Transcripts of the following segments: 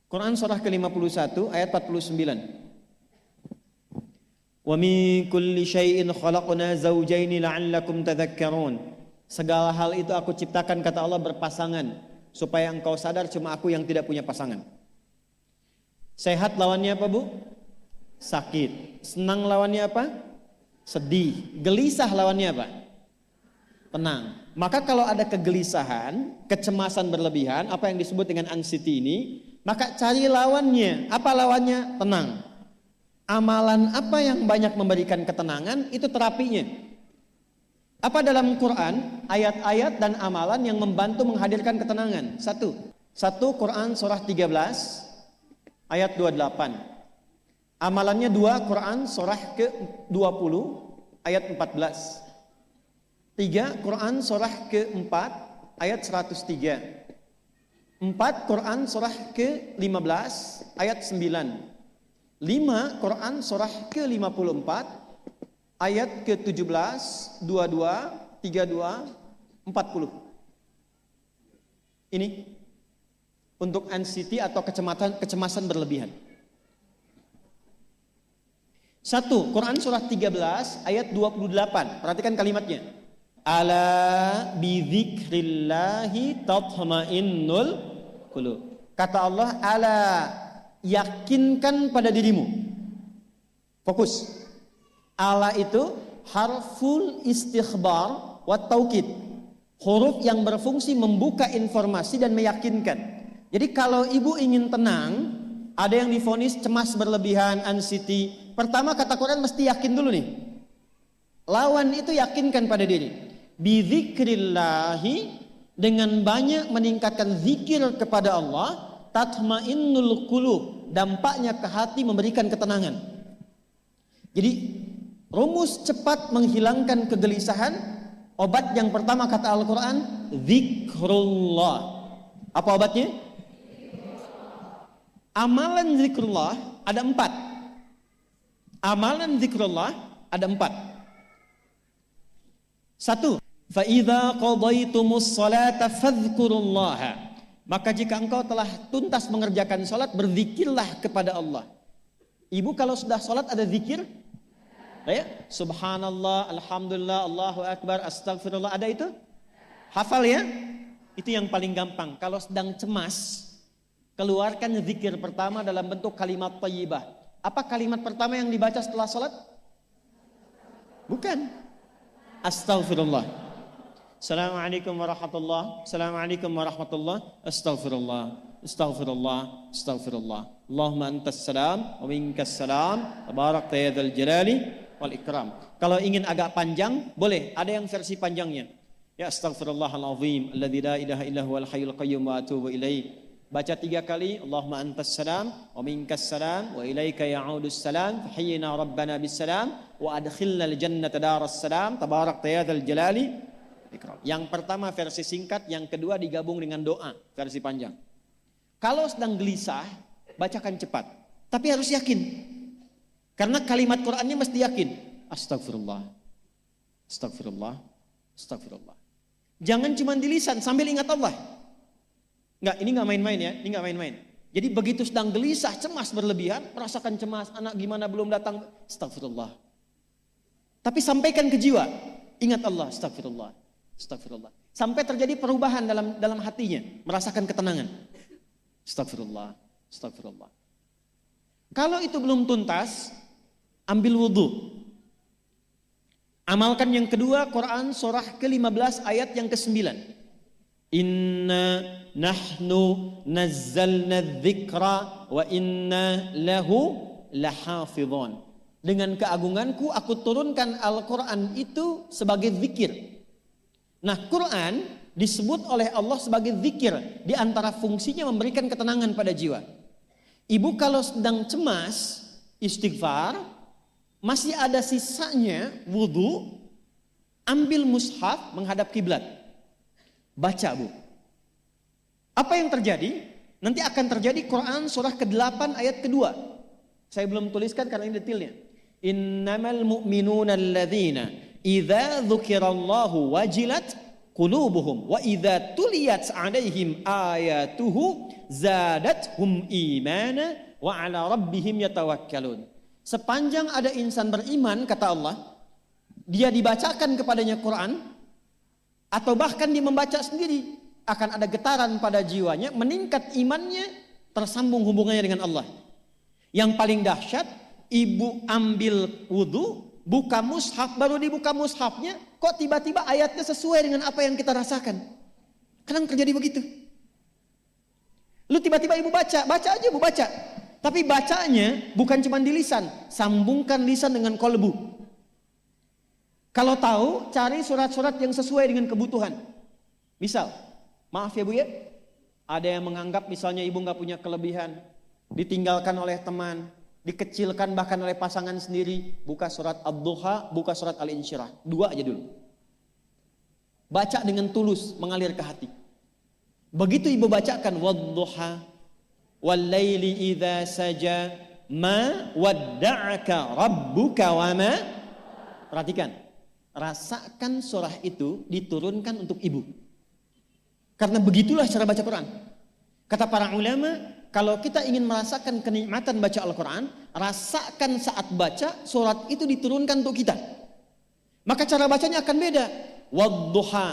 Quran surah ke-51 ayat 49. Wa min kulli syai'in khalaqna zawjaini la'allakum tadhakkarun. Segala hal itu aku ciptakan, kata Allah, berpasangan, supaya engkau sadar cuma aku yang tidak punya pasangan. Sehat lawannya apa, Bu? Sakit. Senang lawannya apa? Sedih. Gelisah lawannya apa? Tenang. Maka kalau ada kegelisahan, kecemasan berlebihan, apa yang disebut dengan anxiety ini, maka cari lawannya. Apa lawannya? Tenang. Amalan apa yang banyak memberikan ketenangan, itu terapinya. Apa dalam Quran ayat-ayat dan amalan yang membantu menghadirkan ketenangan? Satu Quran surah 13 ayat 28. Amalannya 2 Quran surah ke-20 ayat 14. 3 Quran surah ke-4 ayat 103. 4 Quran surah ke-15 ayat 9. 5 Quran surah ke-54 ayat ke-17, 22, 32, 40. Ini untuk anxiety atau kecemasan berlebihan. 1 Quran surah 13 ayat 28. Perhatikan kalimatnya. Ala bidzikrillahi tatma'innul qulub. Kata Allah, ala, yakinkan pada dirimu. Fokus. Ala itu harful istikhbar wa taukid. Huruf yang berfungsi membuka informasi dan meyakinkan. Jadi kalau ibu ingin tenang, ada yang divonis cemas berlebihan, anxiety. Pertama kata Quran mesti yakin dulu nih. Lawan itu yakinkan pada diri. Bidzikrillahi, dengan banyak meningkatkan zikir kepada Allah, tatmainnul qulub, dampaknya ke hati memberikan ketenangan. Jadi rumus cepat menghilangkan kegelisahan, obat yang pertama kata Al-Quran, zikrullah. Apa obatnya? Amalan zikrullah ada 4. Amalan zikrullah ada 4. 1. Fa idza qadaitumus salata fadhkurullaha. Maka jika engkau telah tuntas mengerjakan salat, berzikirlah kepada Allah. Ibu kalau sudah salat ada zikir? Ya? Subhanallah, alhamdulillah, Allahu akbar, astagfirullah, ada itu? Hafal ya? Itu yang paling gampang. Kalau sedang cemas, keluarkan zikir pertama dalam bentuk kalimat thayyibah. Apa kalimat pertama yang dibaca setelah salat? Bukan. Astagfirullah. Assalamualaikum warahmatullah. Assalamualaikum warahmatullah. Astaghfirullah. Astaghfirullah. Astaghfirullah. Allahumma antas salam wa minkas salam. Tabarakta ya dzal jalali wal ikram. Kalau ingin agak panjang, boleh. Ada yang versi panjangnya. Ya astaghfirullahalazim alladzi la ilaha illa huwal hayyul qayyum wa atubu ilaih. Baca 3 kali. Allahumma antas salam wa minkas salam wa ilaika ya'udus salam. Fahayyina rabbana bis salam wa adkhilna al jannata daras salam. Tabarakta ya dzal jalali. Yang pertama versi singkat, yang kedua digabung dengan doa versi panjang. Kalau sedang gelisah, bacakan cepat, tapi harus yakin. Karena kalimat Qur'annya mesti yakin. Astagfirullah, astagfirullah, astagfirullah. Jangan cuma di lisan sambil ingat Allah. Enggak, ini enggak main-main ya, ini enggak main-main. Jadi begitu sedang gelisah, cemas berlebihan, merasakan cemas, anak gimana belum datang, astagfirullah. Tapi sampaikan ke jiwa, ingat Allah, astagfirullah. Astagfirullah. Sampai terjadi perubahan dalam hatinya, merasakan ketenangan. Astagfirullah, astagfirullah. Kalau itu belum tuntas, ambil wudu. Amalkan yang kedua, Quran surah ke-15 ayat yang ke-9. Inna nahnu nazzalna dzikra wa inna lahu lahafidhun. Dengan keagunganku aku turunkan Al-Quran itu sebagai zikir. Nah, Quran disebut oleh Allah sebagai zikir. Di antara fungsinya memberikan ketenangan pada jiwa. Ibu kalau sedang cemas, istighfar, masih ada sisanya wudu, ambil mushaf menghadap kiblat. Baca, Bu. Apa yang terjadi? Nanti akan terjadi Quran surah ke-8 ayat kedua. Saya belum tuliskan karena ini detailnya. Innamal mu'minuna alladzina idza dzukirallahu wajilat qulubuhum wa idza tuliyat 'alaihim ayatuhu zadathum imana wa 'ala rabbihim yatawakkalun. Sepanjang ada insan beriman, kata Allah, dia dibacakan kepadanya Quran atau bahkan dia membaca sendiri, akan ada getaran pada jiwanya, meningkat imannya, tersambung hubungannya dengan Allah. Yang paling dahsyat, ibu ambil wudu, buka mushaf, baru dibuka mushafnya, kok tiba-tiba ayatnya sesuai dengan apa yang kita rasakan. Kadang terjadi begitu. Lu tiba-tiba ibu baca aja ibu baca. Tapi bacanya bukan cuma di lisan, sambungkan lisan dengan kolbu. Kalau tahu, cari surat-surat yang sesuai dengan kebutuhan. Misal, maaf ya Bu ya, ada yang menganggap misalnya ibu nggak punya kelebihan, ditinggalkan oleh teman, dikecilkan bahkan oleh pasangan sendiri. Buka surat Ad-Duha, buka surat Al-Insyirah. 2 aja dulu. Baca dengan tulus, mengalir ke hati. Begitu ibu bacakan Wad-Duha wal-laili idza saja ma wadda'aka rabbuka wa ma. Perhatikan, rasakan surah itu diturunkan untuk ibu. Karena begitulah cara baca Quran. Kata para ulama, kalau kita ingin merasakan kenikmatan baca Al-Quran, rasakan saat baca surat itu diturunkan untuk kita. Maka cara bacanya akan beda. Wadduha,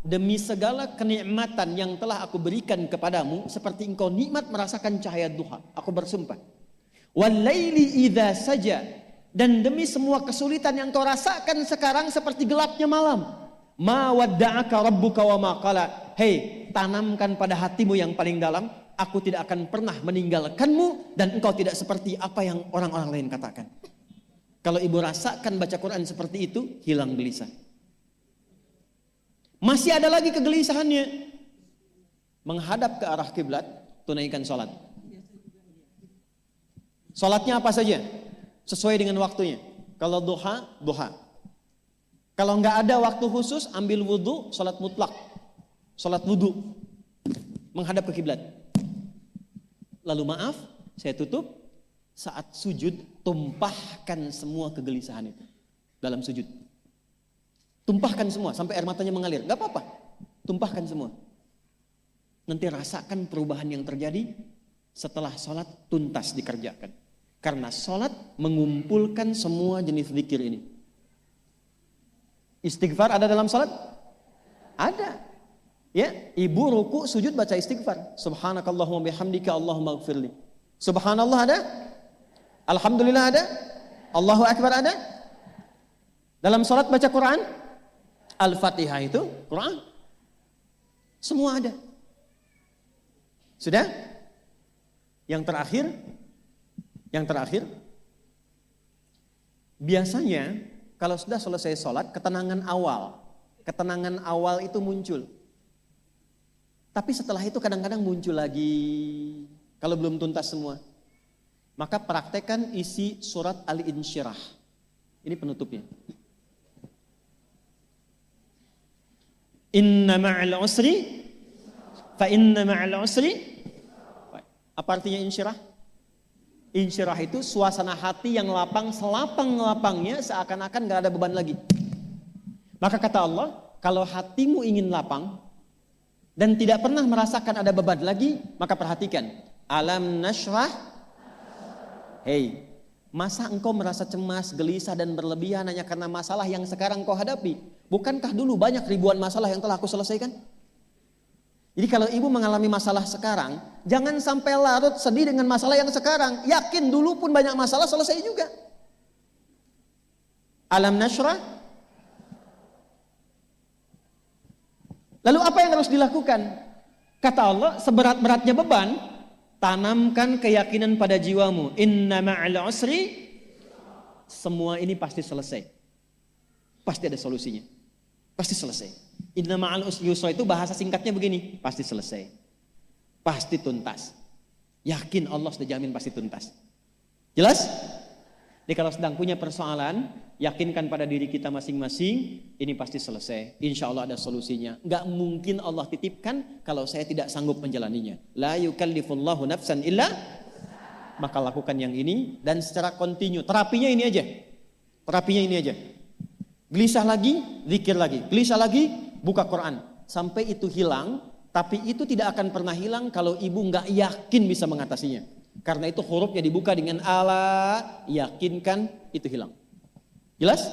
demi segala kenikmatan yang telah aku berikan kepadamu, seperti engkau nikmat merasakan cahaya duha, aku bersumpah. Wal-laili idza saja, dan demi semua kesulitan yang kau rasakan sekarang seperti gelapnya malam. Ma wadda'aka rabbuka wa ma qala. Hei, tanamkan pada hatimu yang paling dalam, aku tidak akan pernah meninggalkanmu dan engkau tidak seperti apa yang orang-orang lain katakan. Kalau ibu rasakan baca Quran seperti itu, hilang gelisah. Masih ada lagi kegelisahannya. Menghadap ke arah kiblat, tunaikan sholat. Sholatnya apa saja? Sesuai dengan waktunya. Kalau duha, duha. Kalau nggak ada waktu khusus, ambil wudu, sholat mutlak. Sholat wudu. Menghadap ke kiblat. Lalu maaf, saya tutup. Saat sujud, tumpahkan semua kegelisahan itu dalam sujud. Tumpahkan semua sampai air matanya mengalir. Gak apa-apa, tumpahkan semua. Nanti rasakan perubahan yang terjadi setelah sholat tuntas dikerjakan. Karena sholat mengumpulkan semua jenis zikir ini. Istighfar ada dalam sholat? Ada. Ya, ibu ruku sujud baca istighfar. Subhanakallahumma bihamdika Allahumma ighfirli. Subhanallah ada? Alhamdulillah ada? Allahu Akbar ada? Dalam sholat baca Quran? Al-Fatihah itu Quran. Semua ada. Sudah? Yang terakhir, biasanya kalau sudah selesai sholat, ketenangan awal itu muncul. Tapi setelah itu kadang-kadang muncul lagi, kalau belum tuntas semua. Maka praktekkan isi surat Al-Insyirah. Ini penutupnya. Inna ma'al usri fa inna ma'al usri. Apa artinya insyirah? Insyirah itu suasana hati yang lapang, selapang-lapangnya seakan-akan gak ada beban lagi. Maka kata Allah, kalau hatimu ingin lapang dan tidak pernah merasakan ada beban lagi, maka perhatikan. Alam nashrah. Hei, masa engkau merasa cemas, gelisah dan berlebihan hanya karena masalah yang sekarang kau hadapi? Bukankah dulu banyak ribuan masalah yang telah aku selesaikan? Jadi kalau ibu mengalami masalah sekarang, jangan sampai larut sedih dengan masalah yang sekarang. Yakin dulu pun banyak masalah selesai juga. Alam nashrah. Lalu apa yang harus dilakukan? Kata Allah, seberat-beratnya beban, tanamkan keyakinan pada jiwamu. Inna ma'al usri. Semua ini pasti selesai. Pasti ada solusinya. Pasti selesai. Inna ma'al usri yusra itu bahasa singkatnya begini. Pasti selesai. Pasti tuntas. Yakin Allah sudah jamin pasti tuntas. Jelas? Jadi kalau sedang punya persoalan, yakinkan pada diri kita masing-masing, ini pasti selesai. Insya Allah ada solusinya. Gak mungkin Allah titipkan kalau saya tidak sanggup menjalaninya. La yukallifullahu nafsan illa. Maka lakukan yang ini dan secara kontinu. Terapinya ini aja. Gelisah lagi, zikir lagi. Gelisah lagi, buka Quran. Sampai itu hilang, tapi itu tidak akan pernah hilang kalau ibu nggak yakin bisa mengatasinya. Karena itu hurufnya dibuka dengan ala, yakinkan, itu hilang. Jelas?